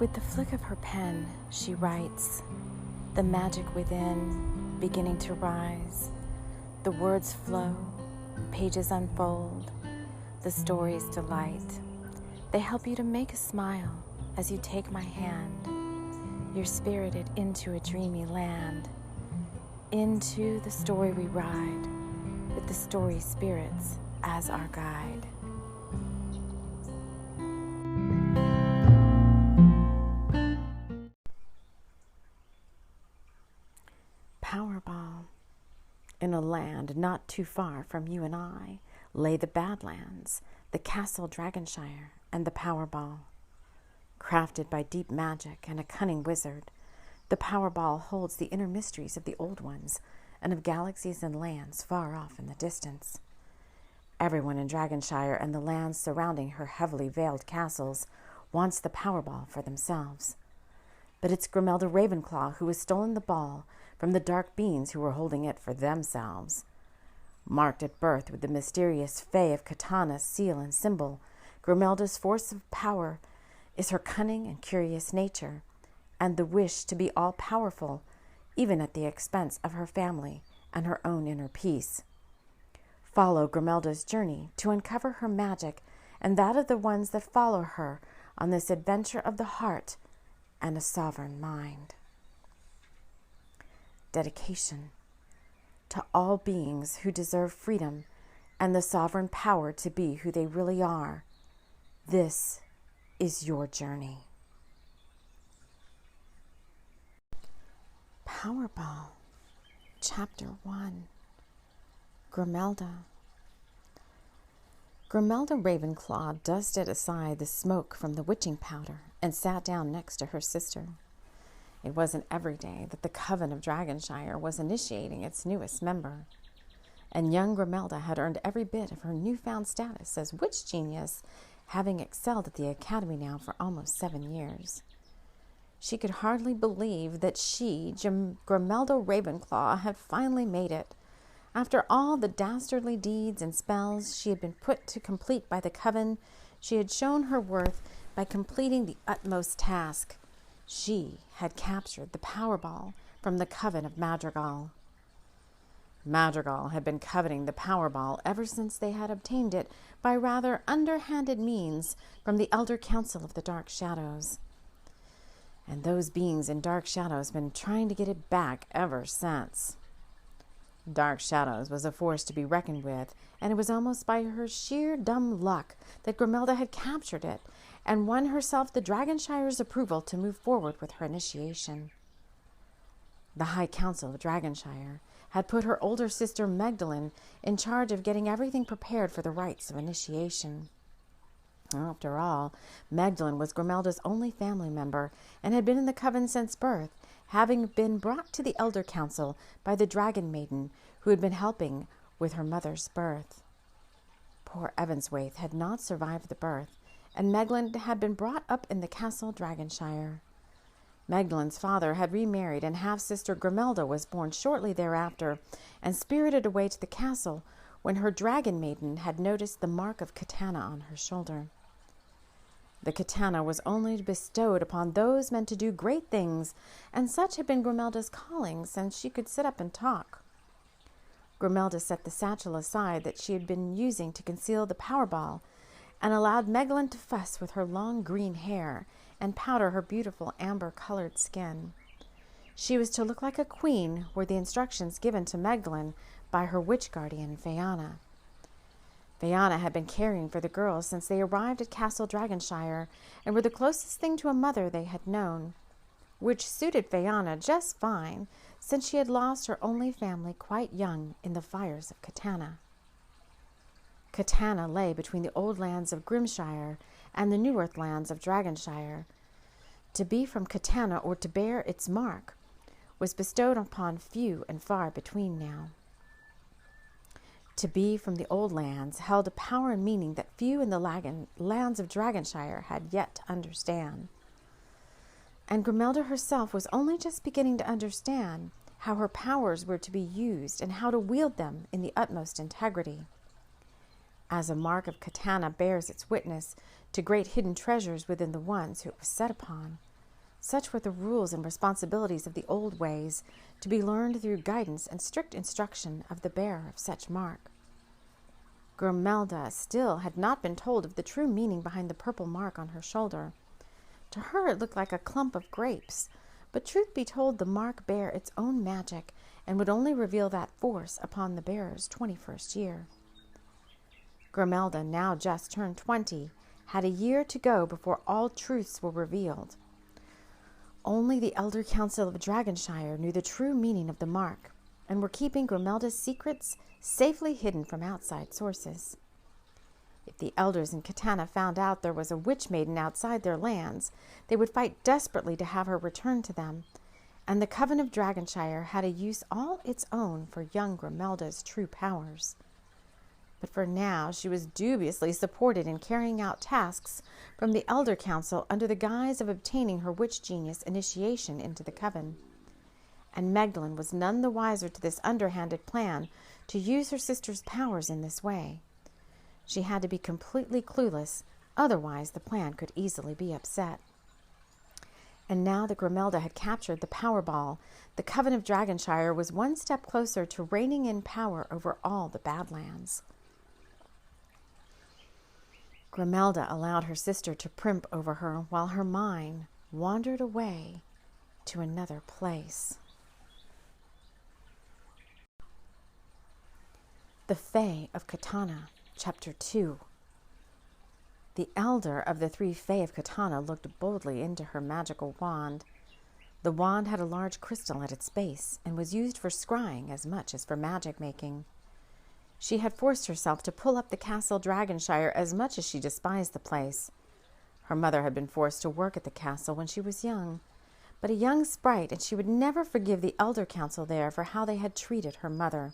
With the flick of her pen, she writes, the magic within beginning to rise. The words flow, pages unfold, the stories delight. They help you to make a smile as you take my hand. You're spirited into a dreamy land, into the story we ride, with the story spirits as our guide. Powerball. In a land not too far from you and I lay the Badlands, the castle Dragonshire, and the Powerball. Crafted by deep magic and a cunning wizard, the Powerball holds the inner mysteries of the old ones and of galaxies and lands far off in the distance. Everyone in Dragonshire and the lands surrounding her heavily veiled castles wants the Powerball for themselves. But it's Gremelda Ravenclaw who has stolen the ball from the dark beings who were holding it for themselves. Marked at birth with the mysterious Fae of Catana seal and symbol, Gremelda's force of power is her cunning and curious nature, and the wish to be all-powerful, even at the expense of her family and her own inner peace. Follow Gremelda's journey to uncover her magic and that of the ones that follow her on this adventure of the heart and a sovereign mind. Dedication to all beings who deserve freedom and the sovereign power to be who they really are. This is your journey. Powerball, Chapter 1. Gremelda. Gremelda Ravenclaw dusted aside the smoke from the witching powder and sat down next to her sister. It wasn't every day that the Coven of Dragonshire was initiating its newest member, and young Gremelda had earned every bit of her newfound status as witch genius, having excelled at the academy now for almost 7 years. She could hardly believe that she, Gremelda Ravenclaw, had finally made it. After all the dastardly deeds and spells she had been put to complete by the Coven, she had shown her worth by completing the utmost task. She had captured the Powerball from the Coven of Madrigal. Madrigal had been coveting the Powerball ever since they had obtained it by rather underhanded means from the Elder Council of the Dark Shadows. And those beings in Dark Shadows been trying to get it back ever since. Dark Shadows was a force to be reckoned with, and it was almost by her sheer dumb luck that Gremelda had captured it and won herself the Dragonshire's approval to move forward with her initiation. The High Council of Dragonshire had put her older sister Magdalene in charge of getting everything prepared for the rites of initiation. After all, Magdalene was Gremelda's only family member and had been in the Coven since birth, having been brought to the Elder Council by the Dragon Maiden who had been helping with her mother's birth. Poor Evanswaith had not survived the birth, and Magdalene had been brought up in the castle Dragonshire. Magdalene's father had remarried, and half-sister Gremelda was born shortly thereafter and spirited away to the castle when her Dragon Maiden had noticed the mark of Catana on her shoulder. The Catana was only bestowed upon those meant to do great things, and such had been Gremelda's calling since she could sit up and talk. Gremelda set the satchel aside that she had been using to conceal the Powerball and allowed Magdalene to fuss with her long green hair and powder her beautiful amber-colored skin. She was to look like a queen, were the instructions given to Magdalene by her witch guardian, Phaeana. Phaeana had been caring for the girls since they arrived at Castle Dragonshire and were the closest thing to a mother they had known, which suited Phaeana just fine since she had lost her only family quite young in the fires of Catana. Catana lay between the old lands of Grimshire and the newer lands of Dragonshire. To be from Catana or to bear its mark was bestowed upon few and far between now. To be from the old lands held a power and meaning that few in the lands of Dragonshire had yet to understand. And Gremelda herself was only just beginning to understand how her powers were to be used and how to wield them in the utmost integrity. As a mark of Catana bears its witness to great hidden treasures within the ones who it was set upon, Such were the rules and responsibilities of the old ways, to be learned through guidance and strict instruction of the bearer of such mark. Gremelda still had not been told of the true meaning behind the purple mark on her shoulder. To her it looked like a clump of grapes, but truth be told, the mark bare its own magic and would only reveal that force upon the bearer's 21st year. Gremelda, now just turned 20, had a year to go before all truths were revealed. Only the Elder Council of Dragonshire knew the true meaning of the mark, and were keeping Gremelda's secrets safely hidden from outside sources. If the elders in Catana found out there was a witch maiden outside their lands, they would fight desperately to have her returned to them, and the Coven of Dragonshire had a use all its own for young Gremelda's true powers. But for now she was dubiously supported in carrying out tasks from the Elder Council under the guise of obtaining her witch genius initiation into the Coven. And Magdalene was none the wiser to this underhanded plan to use her sister's powers in this way. She had to be completely clueless, otherwise the plan could easily be upset. And now that Gremelda had captured the Powerball, the Coven of Dragonshire was one step closer to reigning in power over all the Badlands. Gremelda allowed her sister to primp over her while her mind wandered away to another place. The Fae of Catana, Chapter 2. The elder of the 3 Fae of Catana looked boldly into her magical wand. The wand had a large crystal at its base and was used for scrying as much as for magic making. She had forced herself to pull up the castle Dragonshire as much as she despised the place. Her mother had been forced to work at the castle when she was young, but a young sprite, and she would never forgive the Elder Council there for how they had treated her mother.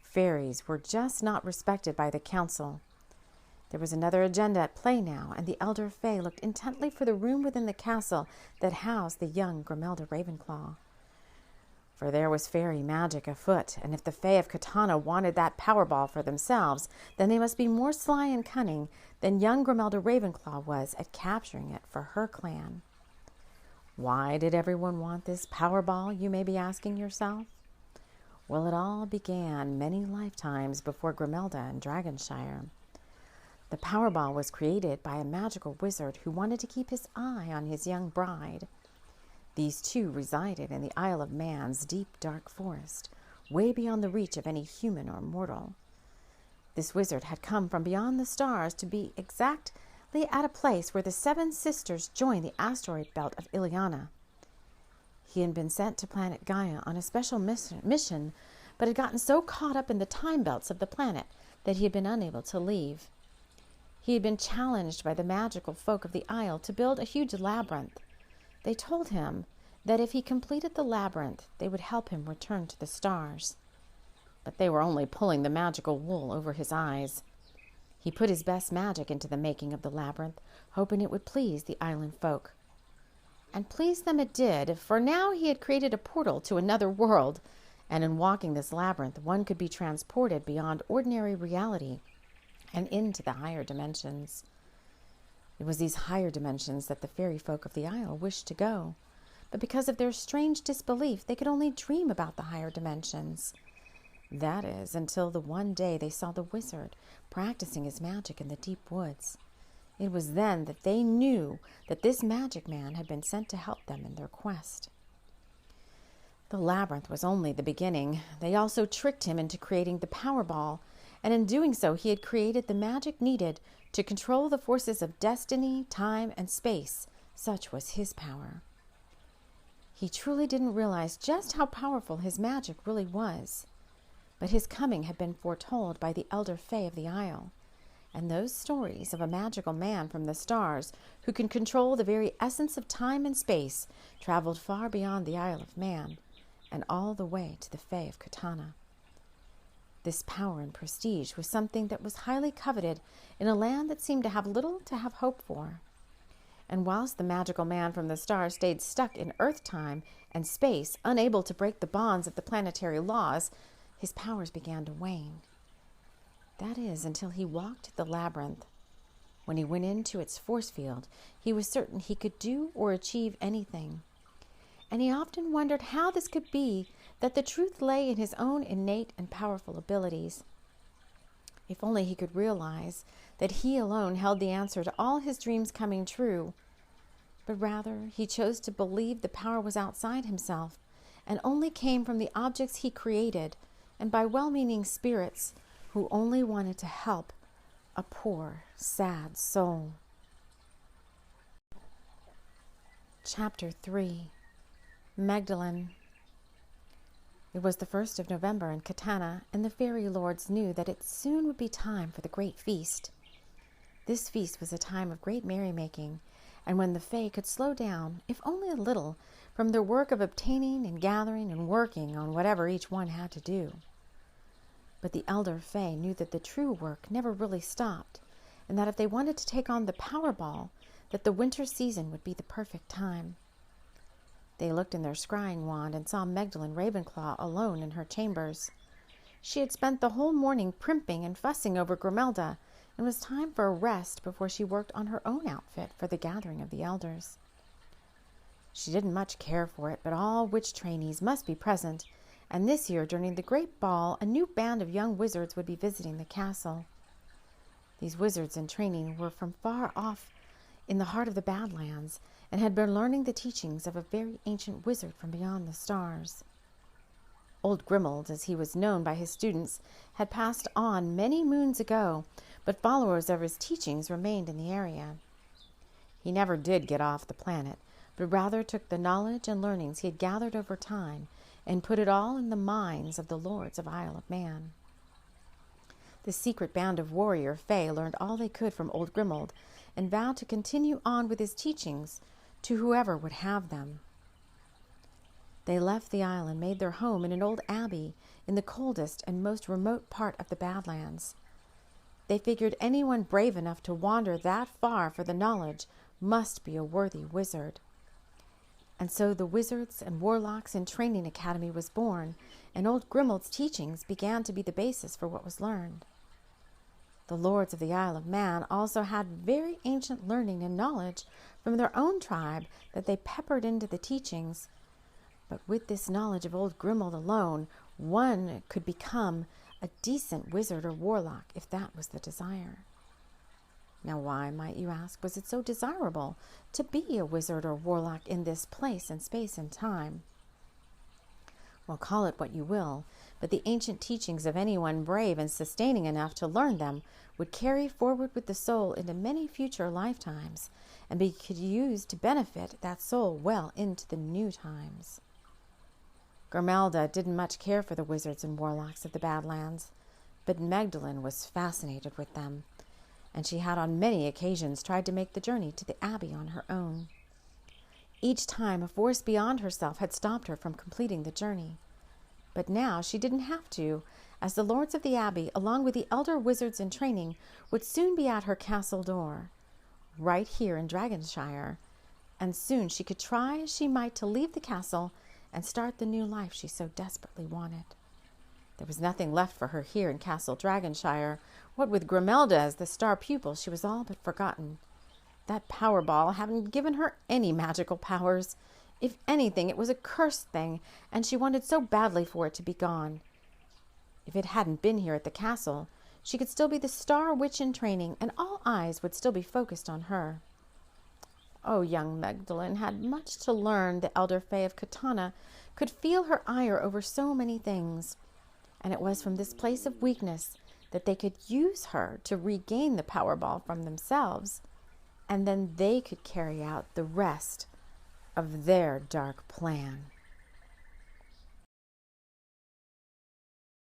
Fairies were just not respected by the council. There was another agenda at play now, and the Elder Fae looked intently for the room within the castle that housed the young Gremelda Ravenclaw. For there was fairy magic afoot, and if the Fae of Catana wanted that Powerball for themselves, then they must be more sly and cunning than young Gremelda Ravenclaw was at capturing it for her clan. Why did everyone want this Powerball, you may be asking yourself? Well, it all began many lifetimes before Gremelda and Dragonshire. The Powerball was created by a magical wizard who wanted to keep his eye on his young bride. These two resided in the Isle of Man's deep, dark forest, way beyond the reach of any human or mortal. This wizard had come from beyond the stars to be exactly at a place where the 7 sisters join the asteroid belt of Ileana. He had been sent to planet Gaia on a special mission, but had gotten so caught up in the time belts of the planet that he had been unable to leave. He had been challenged by the magical folk of the Isle to build a huge labyrinth. They told him that if he completed the labyrinth, they would help him return to the stars. But they were only pulling the magical wool over his eyes. He put his best magic into the making of the labyrinth, hoping it would please the island folk. And please them it did, for now he had created a portal to another world, and in walking this labyrinth, one could be transported beyond ordinary reality and into the higher dimensions. It was these higher dimensions that the fairy folk of the Isle wished to go, but because of their strange disbelief, they could only dream about the higher dimensions. That is, until the one day they saw the wizard practicing his magic in the deep woods. It was then that they knew that this magic man had been sent to help them in their quest. The labyrinth was only the beginning. They also tricked him into creating the Powerball, and in doing so he had created the magic needed to control the forces of destiny, time, and space. Such was his power. He truly didn't realize just how powerful his magic really was. But his coming had been foretold by the Elder Fae of the Isle, and those stories of a magical man from the stars who can control the very essence of time and space traveled far beyond the Isle of Man and all the way to the Fae of Catana. This power and prestige was something that was highly coveted in a land that seemed to have little to have hope for. And whilst the magical man from the stars stayed stuck in Earth time and space, unable to break the bonds of the planetary laws, his powers began to wane. That is, until he walked the labyrinth. When he went into its force field, he was certain he could do or achieve anything. And he often wondered how this could be, that the truth lay in his own innate and powerful abilities. If only he could realize that he alone held the answer to all his dreams coming true. But rather, he chose to believe the power was outside himself and only came from the objects he created and by well-meaning spirits who only wanted to help a poor, sad soul. Chapter 3. Magdalene. It was the 1st of November in Catana, and the fairy lords knew that it soon would be time for the great feast. This feast was a time of great merrymaking, and when the Fae could slow down, if only a little, from their work of obtaining and gathering and working on whatever each one had to do. But the elder Fae knew that the true work never really stopped, and that if they wanted to take on the Powerball, that the winter season would be the perfect time. They looked in their scrying wand and saw Magdalene Ravenclaw alone in her chambers. She had spent the whole morning primping and fussing over Gremelda, and it was time for a rest before she worked on her own outfit for the gathering of the elders. She didn't much care for it, but all witch trainees must be present, and this year, during the great ball, a new band of young wizards would be visiting the castle. These wizards in training were from far off in the heart of the Badlands, and had been learning the teachings of a very ancient wizard from beyond the stars. Old Gremelda, as he was known by his students, had passed on many moons ago, but followers of his teachings remained in the area. He never did get off the planet, but rather took the knowledge and learnings he had gathered over time and put it all in the minds of the lords of Isle of Man. The secret band of warrior Fae learned all they could from old Gremelda and vowed to continue on with his teachings to whoever would have them. They left the isle and made their home in an old abbey in the coldest and most remote part of the Badlands. They figured anyone brave enough to wander that far for the knowledge must be a worthy wizard. And so the Wizards and Warlocks in Training Academy was born, and old Gremelda's teachings began to be the basis for what was learned. The lords of the Isle of Man also had very ancient learning and knowledge from their own tribe that they peppered into the teachings. But with this knowledge of old Gremelda alone, one could become a decent wizard or warlock if that was the desire. Now why, might you ask, was it so desirable to be a wizard or warlock in this place and space and time? Well, call it what you will, but the ancient teachings of anyone brave and sustaining enough to learn them would carry forward with the soul into many future lifetimes and be used to benefit that soul well into the new times. Gremelda didn't much care for the wizards and warlocks of the Badlands, but Magdalene was fascinated with them, and she had on many occasions tried to make the journey to the abbey on her own. Each time a force beyond herself had stopped her from completing the journey. But now she didn't have to, as the lords of the abbey, along with the elder wizards in training, would soon be at her castle door, right here in Dragonshire, and soon she could try as she might to leave the castle and start the new life she so desperately wanted. There was nothing left for her here in Castle Dragonshire. What with Gremelda as the star pupil, she was all but forgotten. That Powerball hadn't given her any magical powers. If anything, it was a cursed thing, and she wanted so badly for it to be gone. If it hadn't been here at the castle, she could still be the star witch in training, and all eyes would still be focused on her. Oh, young Magdalene had much to learn. The elder Fae of Catana could feel her ire over so many things, and it was from this place of weakness that they could use her to regain the Powerball from themselves, and then they could carry out the rest of their dark plan.